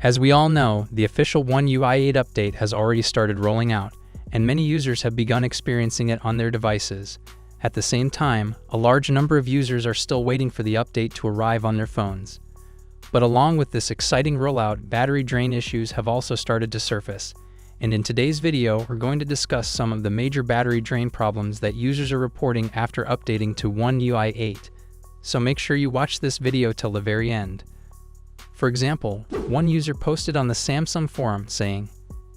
As we all know, the official One UI 8 update has already started rolling out, and many users have begun experiencing it on their devices. At the same time, a large number of users are still waiting for the update to arrive on their phones. But along with this exciting rollout, battery drain issues have also started to surface. And in today's video, we're going to discuss some of the major battery drain problems that users are reporting after updating to One UI 8. So make sure you watch this video till the very end. For example, one user posted on the Samsung forum saying,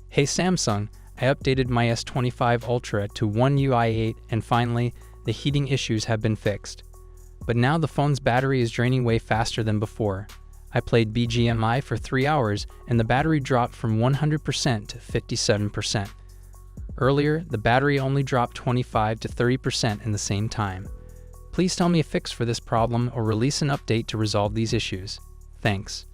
"Hey Samsung, I updated my S25 Ultra to One UI 8 and finally, the heating issues have been fixed. But now the phone's battery is draining way faster than before. I played BGMI for 3 hours and the battery dropped from 100% to 57%. Earlier, the battery only dropped 25 to 30% in the same time. Please tell me a fix for this problem or release an update to resolve these issues. Thanks."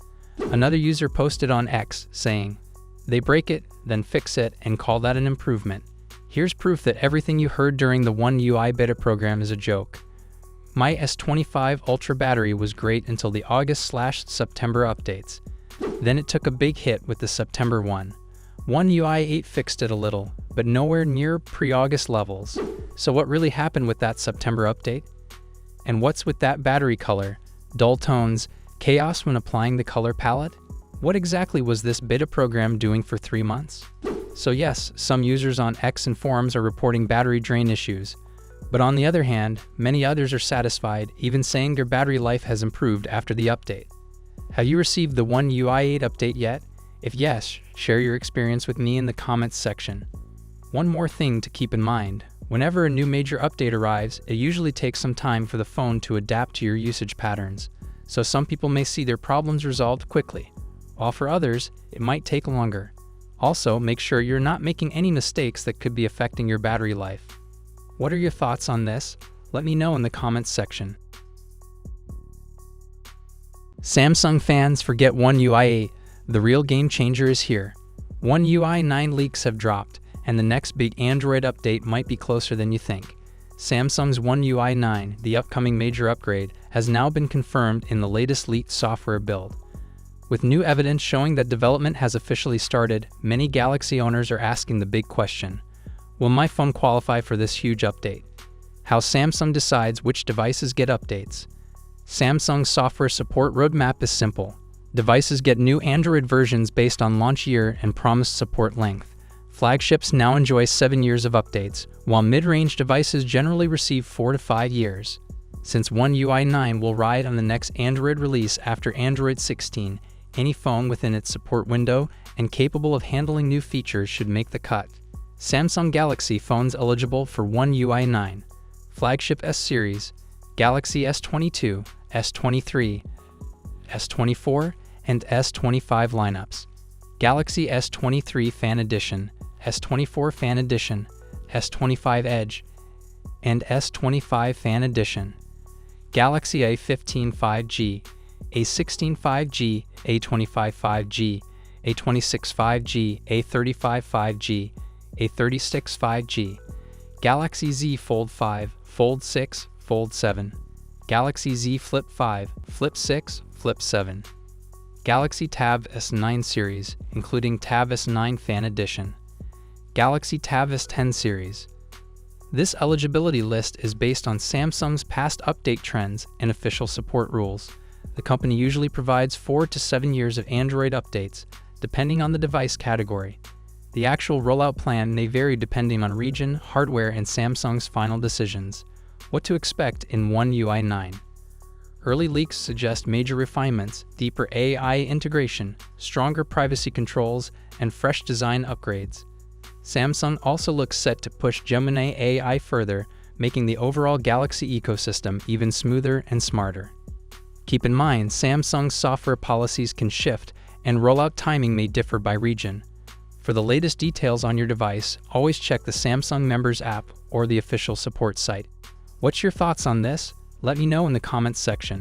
Another user posted on X saying, "They break it, then fix it, and call that an improvement. Here's proof that everything you heard during the One UI beta program is a joke. My S25 Ultra battery was great until the August/September updates. Then it took a big hit with the September one. One UI 8 fixed it a little, but nowhere near pre-August levels. So what really happened with that September update? And what's with that battery color? Dull tones, chaos when applying the color palette? What exactly was this beta program doing for 3 months?" So yes, some users on X and forums are reporting battery drain issues. But on the other hand, many others are satisfied, even saying their battery life has improved after the update. Have you received the One UI 8 update yet? If yes, share your experience with me in the comments section. One more thing to keep in mind, whenever a new major update arrives, it usually takes some time for the phone to adapt to your usage patterns. So some people may see their problems resolved quickly, while for others, it might take longer. Also, make sure you're not making any mistakes that could be affecting your battery life. What are your thoughts on this? Let me know in the comments section. Samsung fans, forget One UI 8. The real game changer is here. One UI 9 leaks have dropped, and the next big Android update might be closer than you think. Samsung's One UI 9, the upcoming major upgrade, has now been confirmed in the latest leaked software build. With new evidence showing that development has officially started, many Galaxy owners are asking the big question: will my phone qualify for this huge update? How Samsung decides which devices get updates. Samsung's software support roadmap is simple. Devices get new Android versions based on launch year and promised support length. Flagships now enjoy 7 years of updates, while mid-range devices generally receive 4 to 5 years. Since One UI 9 will ride on the next Android release after Android 16, any phone within its support window and capable of handling new features should make the cut. Samsung Galaxy phones eligible for One UI 9, flagship S series, Galaxy S22, S23, S24, and S25 lineups. Galaxy S23 Fan Edition, S24 Fan Edition, S25 Edge, and S25 Fan Edition. Galaxy A15 5G, A16 5G, A25 5G, A26 5G, A35 5G, A36 5G, Galaxy Z Fold 5, Fold 6, Fold 7, Galaxy Z Flip 5, Flip 6, Flip 7, Galaxy Tab S9 series, including Tab S9 Fan Edition, Galaxy Tab S10 series. This eligibility list is based on Samsung's past update trends and official support rules. The company usually provides 4 to 7 years of Android updates, depending on the device category. The actual rollout plan may vary depending on region, hardware, and Samsung's final decisions. What to expect in One UI 9. Early leaks suggest major refinements, deeper AI integration, stronger privacy controls, and fresh design upgrades. Samsung also looks set to push Gemini AI further, making the overall Galaxy ecosystem even smoother and smarter. Keep in mind, Samsung's software policies can shift, and rollout timing may differ by region. For the latest details on your device, always check the Samsung Members app or the official support site. What's your thoughts on this? Let me know in the comments section.